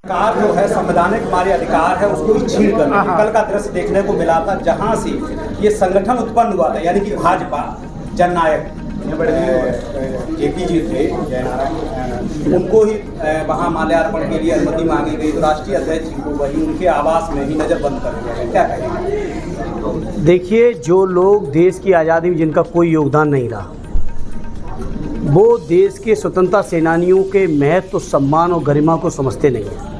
सरकार जो है संवैधानिक हमारे अधिकार है उसको छीन कर कल का दृश्य देखने को मिला था, जहां से ये संगठन उत्पन्न हुआ था, यानी कि भाजपा जननायक जेपी जी थे जयनारायण, उनको ही वहां माल्यार्पण के लिए अनुमति मांगी गई, तो राष्ट्रीय अध्यक्ष जी को वही उनके आवास में ही नजरबंद कर दिया गया। क्या कहेंगे? देखिए, जो लोग देश की आज़ादी में जिनका कोई योगदान नहीं रहा, वो देश के स्वतंत्रता सेनानियों के महत्व, सम्मान और गरिमा को समझते नहीं हैं।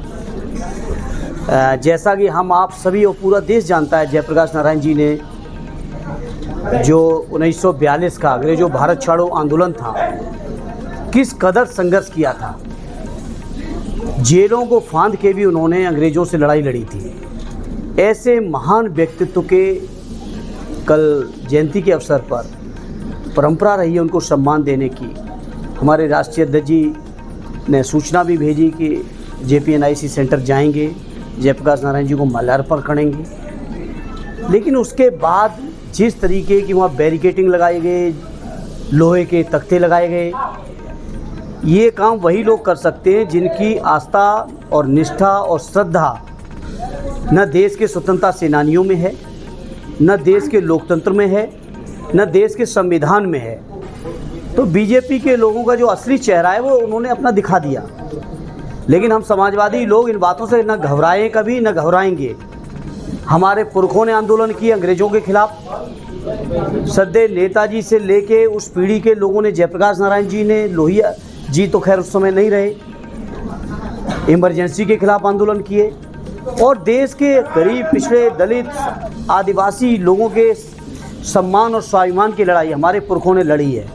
जैसा कि हम आप सभी और पूरा देश जानता है, जयप्रकाश नारायण जी ने जो 1942 का अंग्रेजों भारत छोड़ो आंदोलन था, किस कदर संघर्ष किया था। जेलों को फांद के भी उन्होंने अंग्रेजों से लड़ाई लड़ी थी। ऐसे महान व्यक्तित्व के कल जयंती के अवसर पर परंपरा रही है उनको सम्मान देने की। हमारे राष्ट्रीय अध्यक्ष जी ने सूचना भी भेजी कि JPNIC सेंटर जाएंगे, जयप्रकाश नारायण जी को माल्यार्पण करेंगे। लेकिन उसके बाद जिस तरीके की वहाँ बैरिकेडिंग लगाए गए, लोहे के तख्ते लगाए गए, ये काम वही लोग कर सकते हैं जिनकी आस्था और निष्ठा और श्रद्धा न देश के स्वतंत्रता सेनानियों में है, न देश के लोकतंत्र में है, न देश के संविधान में है। तो बीजेपी के लोगों का जो असली चेहरा है वो उन्होंने अपना दिखा दिया। लेकिन हम समाजवादी लोग इन बातों से न घबराएं कभी, न घबराएंगे। हमारे पुरखों ने आंदोलन किए अंग्रेजों के खिलाफ। सदैव नेताजी से लेके उस पीढ़ी के लोगों ने, जयप्रकाश नारायण जी ने, लोहिया जी तो खैर उस समय नहीं रहे, इमरजेंसी के खिलाफ आंदोलन किए और देश के गरीब, पिछड़े, दलित, आदिवासी लोगों के सम्मान और स्वाभिमान की लड़ाई हमारे पुरखों ने लड़ी है।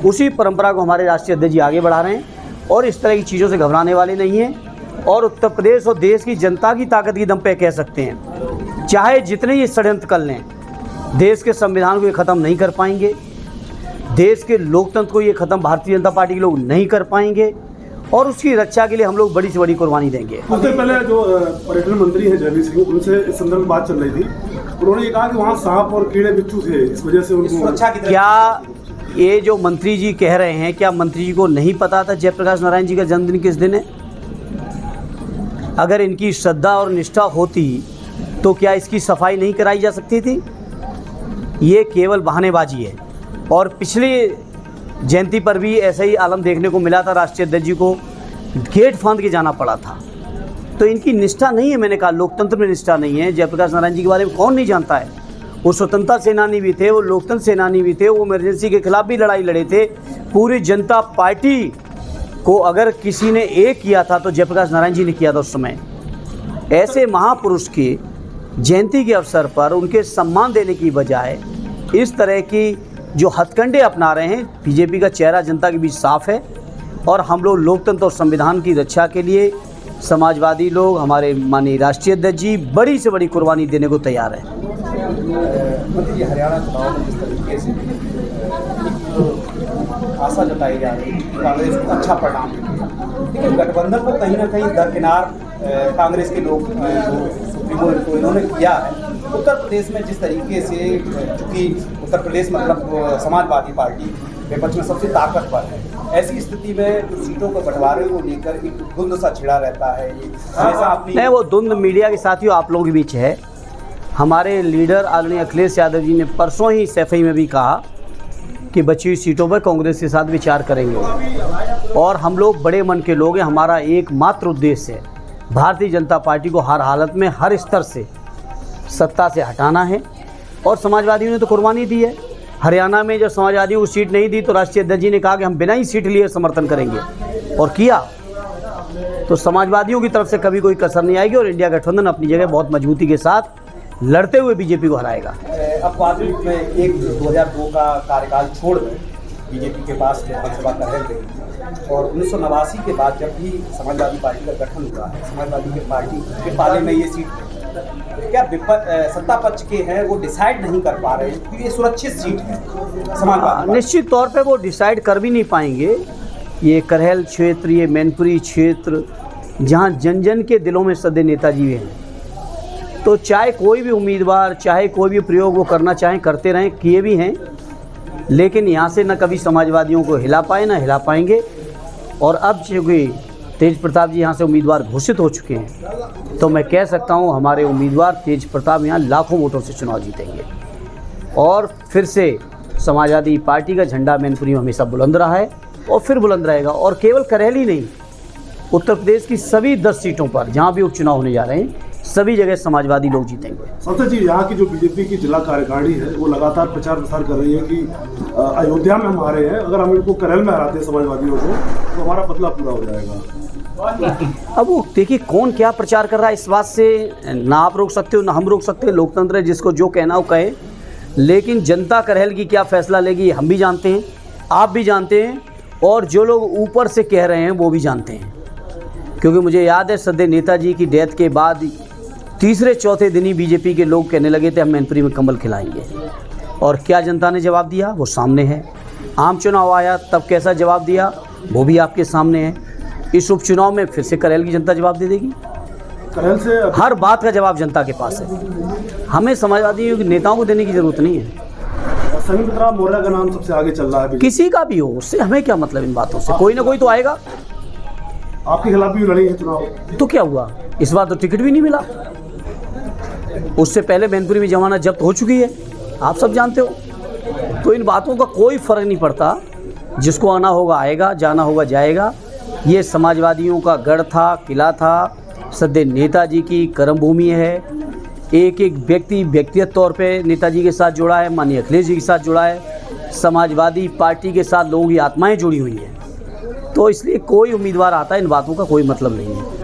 उसी परंपरा को हमारे राष्ट्रीय अध्यक्ष जी आगे बढ़ा रहे हैं और इस तरह की चीज़ों से घबराने वाले नहीं हैं। और उत्तर प्रदेश और देश की जनता की ताकत की दम पे कह सकते हैं, चाहे जितने ये षड्यंत्र कर लें, देश के संविधान को ये ख़त्म नहीं कर पाएंगे, देश के लोकतंत्र को ये ख़त्म भारतीय जनता पार्टी के लोग नहीं कर पाएंगे और उसकी रक्षा के लिए हम लोग बड़ी से बड़ी कुर्बानी देंगे। उससे पहले जो पर्यटन मंत्री हैं जयवीर सिंह, उनसे इस संदर्भ में बात चल रही थी। उन्होंने ये कहा कि वहाँ सांप और कीड़े बिच्छू थे, इस वजह से उनको सुरक्षा की। क्या ये जो मंत्री जी कह रहे हैं, क्या मंत्री जी को नहीं पता था जयप्रकाश नारायण जी का जन्मदिन किस दिन है? अगर इनकी श्रद्धा और निष्ठा होती तो क्या इसकी सफाई नहीं कराई जा सकती थी? ये केवल बहानेबाजी है। और पिछली जयंती पर भी ऐसा ही आलम देखने को मिला था, राष्ट्रीय अध्यक्ष जी को गेट फांद के जाना पड़ा था। तो इनकी निष्ठा नहीं है। मैंने कहा लोकतंत्र में निष्ठा नहीं है। जयप्रकाश नारायण जी के बारे में कौन नहीं जानता है? वो स्वतंत्रता सेनानी भी थे, वो लोकतंत्र सेनानी भी थे, वो इमरजेंसी के खिलाफ भी लड़ाई लड़े थे। पूरी जनता पार्टी को अगर किसी ने एक किया था तो जयप्रकाश नारायण जी ने किया था उस समय। ऐसे महापुरुष की जयंती के अवसर पर उनके सम्मान देने की बजाय इस तरह की जो हथकंडे अपना रहे हैं, बीजेपी का चेहरा जनता के बीच साफ है और हम लोग लोकतंत्र और संविधान की रक्षा के लिए समाजवादी लोग, हमारे माननीय राष्ट्रीय अध्यक्ष जी बड़ी से बड़ी कुर्बानी देने को तैयार है। मंत्री जी, हरियाणा चुनाव में जिस तरीके से आशा जताई जा रही है कांग्रेस को अच्छा परिणाम मिलेगा, लेकिन गठबंधन को कहीं ना कहीं दरकिनार कांग्रेस के लोग सुप्रीमो इन्होंने किया है। उत्तर प्रदेश में जिस तरीके से, चूँकि उत्तर प्रदेश मतलब समाजवादी पार्टी विपक्ष में सबसे ताकतवर है, ऐसी स्थिति में सीटों के बंटवारे को लेकर एक धुंध सा छिड़ा रहता है। ये हमेशा अपनी नहीं, वो धुंध मीडिया के साथियों आप लोगों के बीच है। हमारे लीडर आदरणीय अखिलेश यादव जी ने परसों ही सैफई में भी कहा कि बची हुई सीटों पर कांग्रेस के साथ विचार करेंगे और हम लोग बड़े मन के लोग हैं। हमारा एकमात्र उद्देश्य है भारतीय जनता पार्टी को हर हालत में, हर स्तर से सत्ता से हटाना है और समाजवादियों ने तो कुर्बानी दी है। हरियाणा में जब समाजवादियों को सीट नहीं दी तो राष्ट्रीय अध्यक्ष जी ने कहा कि हम बिना ही सीट लिए समर्थन करेंगे और किया। तो समाजवादियों की तरफ से कभी कोई कसर नहीं आएगी और इंडिया गठबंधन अपनी जगह बहुत मजबूती के साथ लड़ते हुए बीजेपी को हराएगा। अब वास्तविक में 2002 का कार्यकाल छोड़ बीजेपी के पास विधानसभा का रह गई और 1989 के बाद जब भी समाजवादी पार्टी का गठन हुआ है, समाजवादी की पार्टी के पाले में ये सीट, क्या सत्ता पक्ष के हैं वो डिसाइड नहीं कर पा रहे हैं क्योंकि ये सुरक्षित सीट है समाजवादी? निश्चित तौर पे वो डिसाइड कर भी नहीं पाएंगे। ये करहल क्षेत्र, ये मैनपुरी क्षेत्र, जहाँ जन जन के दिलों में सदैव नेताजी हैं, तो चाहे कोई भी उम्मीदवार, चाहे कोई भी प्रयोग वो करना चाहें, करते रहें, किए भी हैं। लेकिन यहाँ से न कभी समाजवादियों को हिला पाए, ना हिला पाएंगे। और अब चूँकि तेज प्रताप जी यहाँ से उम्मीदवार घोषित हो चुके हैं, तो मैं कह सकता हूँ हमारे उम्मीदवार तेज प्रताप यहाँ लाखों वोटों से चुनाव जीतेंगे और फिर से समाजवादी पार्टी का झंडा मैनपुरी में हमेशा बुलंद रहा है और फिर बुलंद रहेगा। और केवल करेली नहीं, उत्तर प्रदेश की सभी 10 सीटों पर जहाँ भी उपचुनाव होने जा रहे हैं, सभी जगह समाजवादी लोग जीतेंगे। संसद जी, यहाँ की जो बीजेपी की जिला कार्यकारिणी है वो लगातार प्रचार प्रसार कर रही है कि अयोध्या में हम हारे हैं, अगर हम इनको करेल में हराते हैं समाजवादियों को तो हमारा बदला पूरा हो जाएगा। अब वो देखिए कौन क्या प्रचार कर रहा है, इस बात से ना आप रोक सकते हो ना हम रोक सकते हो। लोकतंत्र है, जिसको जो कहना हो कहे, लेकिन जनता करेल की क्या फैसला लेगी हम भी जानते हैं, आप भी जानते हैं और जो लोग ऊपर से कह रहे हैं वो भी जानते हैं। क्योंकि मुझे याद है सदैव नेताजी की डेथ के बाद तीसरे चौथे दिन ही बीजेपी के लोग कहने लगे थे हम मैनपुरी में कमल खिलाएंगे, और क्या जनता ने जवाब दिया वो सामने है। आम चुनाव आया तब कैसा जवाब दिया वो भी आपके सामने है। इस उपचुनाव में फिर से करेल की जनता जवाब दे देगी। करेल से हर बात का जवाब जनता के पास है, हमें समाजवादी नेताओं को देने की जरूरत नहीं है। संयुक्त राम मोर्चा का नाम सबसे आगे चल रहा है, किसी का भी हो उससे हमें क्या मतलब, इन बातों से कोई ना कोई तो आएगा। आपके खिलाफ भी लड़ी है चुनाव, तो क्या हुआ, इस बार तो टिकट भी नहीं मिला। उससे पहले मैनपुरी में जमानत जब्त हो चुकी है, आप सब जानते हो। तो इन बातों का कोई फ़र्क नहीं पड़ता, जिसको आना होगा आएगा, जाना होगा जाएगा। ये समाजवादियों का गढ़ था, किला था, सदैव नेताजी की कर्मभूमि है। एक एक व्यक्ति व्यक्तिगत तौर पे नेताजी के साथ जुड़ा है, माननीय अखिलेश जी के साथ जुड़ा है, समाजवादी पार्टी के साथ लोगों की आत्माएं जुड़ी हुई हैं। तो इसलिए कोई उम्मीदवार आता है, इन बातों का कोई मतलब नहीं है।